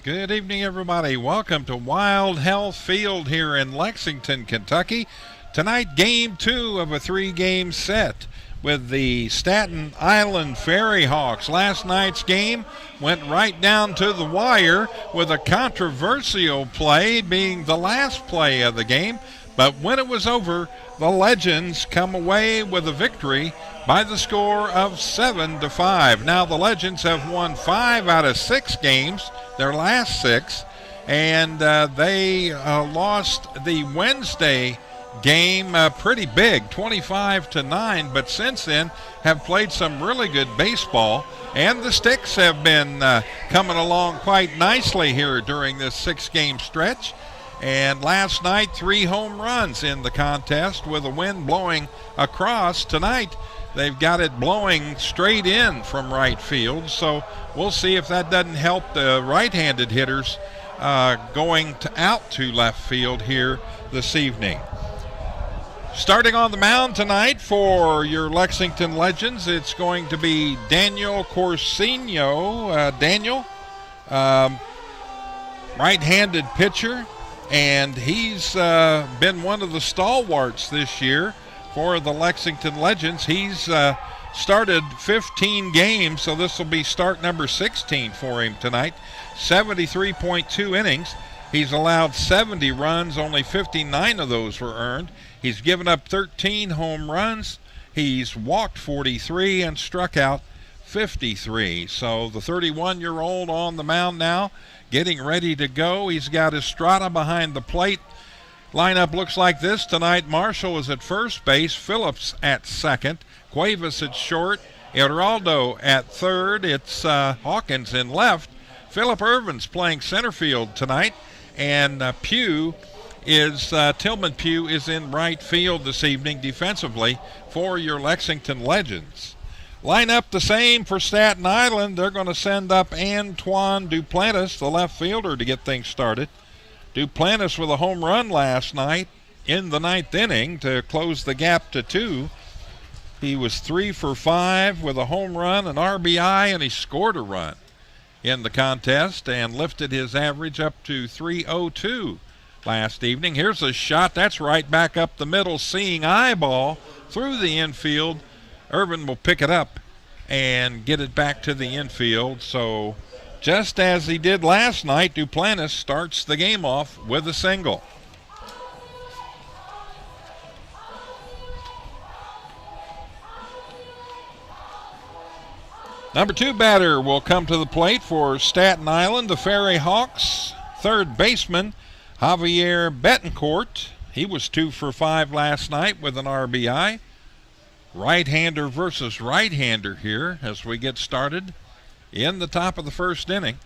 Good evening, everybody. Welcome to Wild Health Field here in Lexington, Kentucky. Tonight, Game 2 of a 3-game set with the Staten Island FerryHawks. Last night's game went right down to the wire with a controversial play being the last play of the game. But when it was over, the Legends come away with a victory by the score of 7-5. Now the Legends have won 5 out of 6 games, their last 6, and they lost the Wednesday game pretty big, 25-9, but since then have played some really good baseball, and the Sticks have been coming along quite nicely here during this 6-game stretch. And last night, 3 home runs in the contest with a wind blowing across. Tonight, they've got it blowing straight in from right field. So we'll see if that doesn't help the right-handed hitters going out to left field here this evening. Starting on the mound tonight for your Lexington Legends, it's going to be Daniel Corsino. Daniel, right-handed pitcher. And he's been one of the stalwarts this year for the Lexington Legends. He's started 15 games, so this will be start number 16 for him tonight. 73.2 innings. He's allowed 70 runs, only 59 of those were earned. He's given up 13 home runs. He's walked 43 and struck out 53. So the 31-year-old on the mound now, getting ready to go. He's got Estrada behind the plate. Lineup looks like this tonight. Marshall is at first base. Phillips at second. Cuevas at short. Heraldo at third. It's Hawkins in left. Philip Irvin's playing center field tonight. And Tillman Pugh is in right field this evening defensively for your Lexington Legends. Line up the same for Staten Island. They're going to send up Antoine Duplantis, the left fielder, to get things started. Duplantis with a home run last night in the 9th inning to close the gap to 2. He was 3 for 5 with a home run, an RBI, and he scored a run in the contest and lifted his average up to 302 last evening. Here's a shot. That's right back up the middle, seeing eyeball through the infield. Irvin will pick it up and get it back to the infield. So just as he did last night, Duplantis starts the game off with a single. Number 2 batter will come to the plate for Staten Island, the FerryHawks. Third baseman, Javier Betancourt. He was 2 for 5 last night with an RBI. Right-hander versus right-hander here as we get started in the top of the first inning.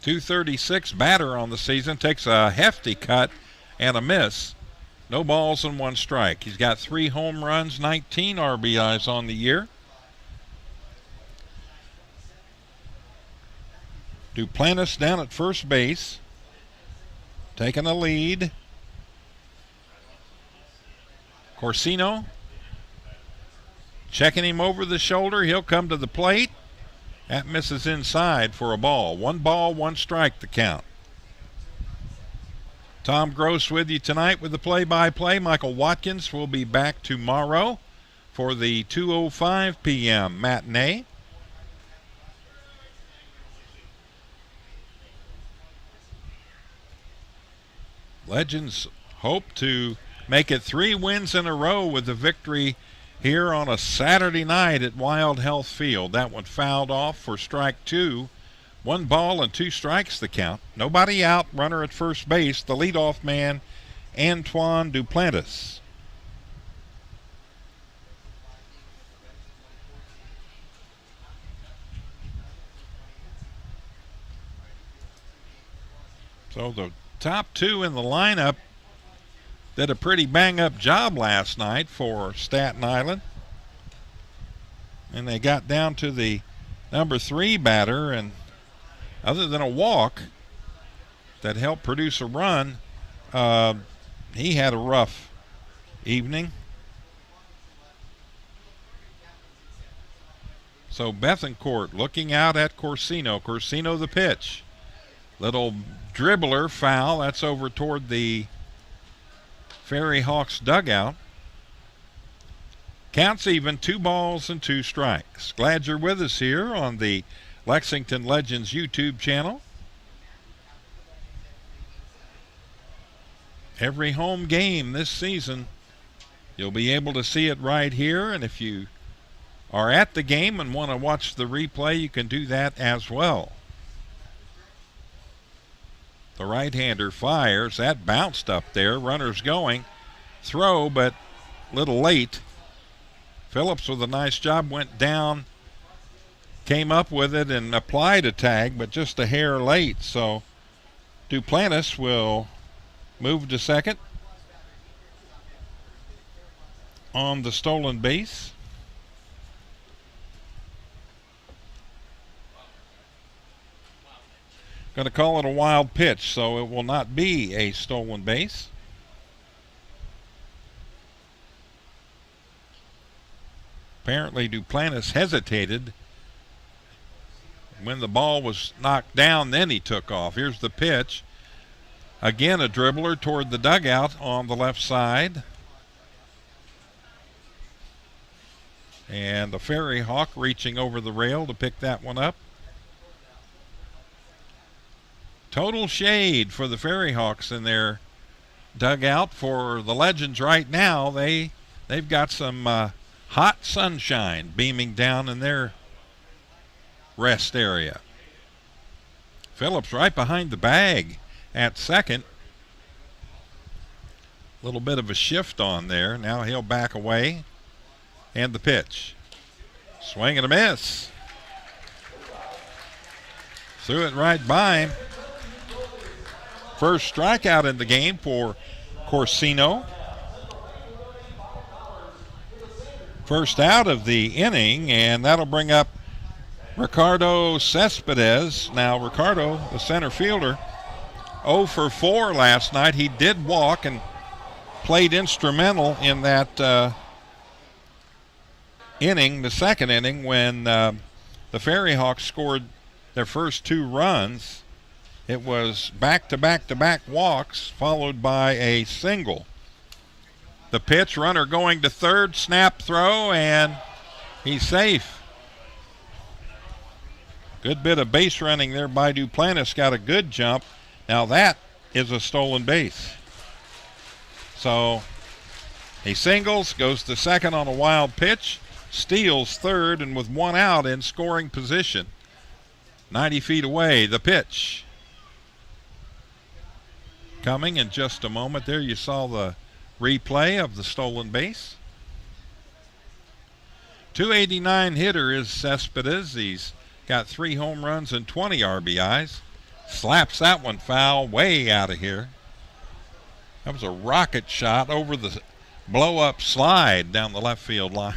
236 batter on the season, takes a hefty cut and a miss. No balls and 1 strike. He's got 3 home runs, 19 RBIs on the year. Duplantis down at first base, taking a lead. Corsino checking him over the shoulder. He'll come to the plate. That misses inside for a ball. 1 ball, 1 strike the count. Tom Gross with you tonight with the play-by-play. Michael Watkins will be back tomorrow for the 2:05 p.m. matinee. Legends hope to make it 3 wins in a row with the victory here on a Saturday night at Wild Health Field. That one fouled off for strike 2. 1 ball and 2 strikes the count. Nobody out, runner at first base, the leadoff man, Antoine Duplantis. So the top 2 in the lineup did a pretty bang-up job last night for Staten Island. And they got down to the number 3 batter, and other than a walk that helped produce a run, he had a rough evening. So Betancourt looking out at Corsino. Corsino the pitch. Little dribbler foul. That's over toward the FerryHawks dugout. Counts even, 2 balls and 2 strikes. Glad you're with us here on the Lexington Legends YouTube channel. Every home game this season, you'll be able to see it right here. And if you are at the game and want to watch the replay, you can do that as well. The right-hander fires. That bounced up there. Runners going. Throw, but a little late. Phillips with a nice job went down, came up with it and applied a tag, but just a hair late. So Duplantis will move to second on the stolen base. Going to call it a wild pitch, so it will not be a stolen base. Apparently Duplantis hesitated when the ball was knocked down, then he took off. Here's the pitch. Again, a dribbler toward the dugout on the left side. And the FerryHawk reaching over the rail to pick that one up. Total shade for the FerryHawks in their dugout. For the Legends right now, they've got some hot sunshine beaming down in their rest area. Phillips right behind the bag at second. A little bit of a shift on there. Now he'll back away. And the pitch. Swing and a miss. Threw it right by him. First strikeout in the game for Corsino. First out of the inning, and that'll bring up Ricardo Cespedes. Now Ricardo, the center fielder, 0 for 4 last night. He did walk and played instrumental in that inning, the second inning, when the FerryHawks scored their first 2 runs. It was back-to-back-to-back walks followed by a single. The pitch, runner going to third, snap throw, and he's safe. Good bit of base running there by Duplantis. Got a good jump. Now that is a stolen base. So he singles, goes to second on a wild pitch, steals third, and with 1 out in scoring position. 90 feet away, the pitch. Coming in just a moment. There you saw the replay of the stolen base. 289 hitter is Cespedes. He's got 3 home runs and 20 RBIs. Slaps that one foul way out of here. That was a rocket shot over the blow-up slide down the left field line.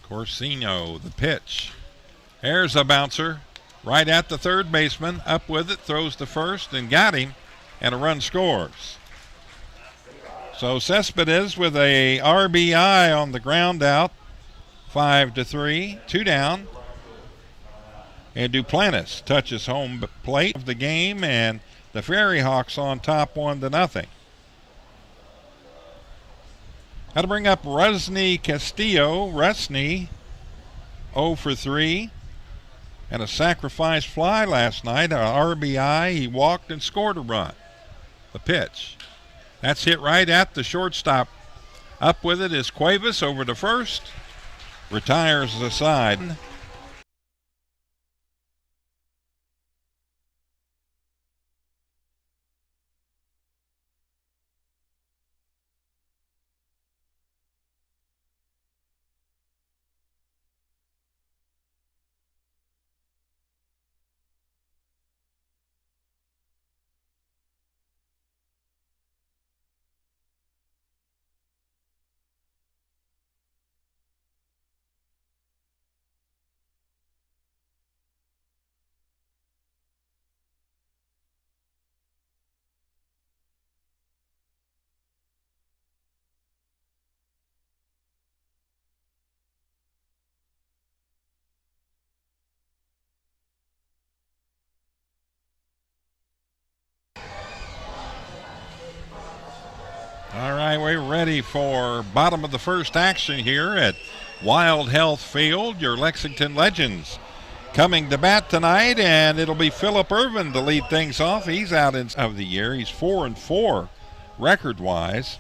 Corsino, the pitch. There's a bouncer right at the third baseman. Up with it, throws to first, and got him, and a run scores. So Cespedes with a RBI on the ground out. 5-3, 2 down. And Duplantis touches home plate of the game, and the FerryHawks on top 1-0. Got to bring up Rusney Castillo. Rusney 0 for 3. And a sacrifice fly last night, an RBI. He walked and scored a run. The pitch. That's hit right at the shortstop. Up with it is Cuevas over to first. Retires the side. All right, we're ready for bottom of the first action here at Wild Health Field. Your Lexington Legends coming to bat tonight, and it'll be Phillip Irvin to lead things off. He's out of the year. He's 4-4 record-wise.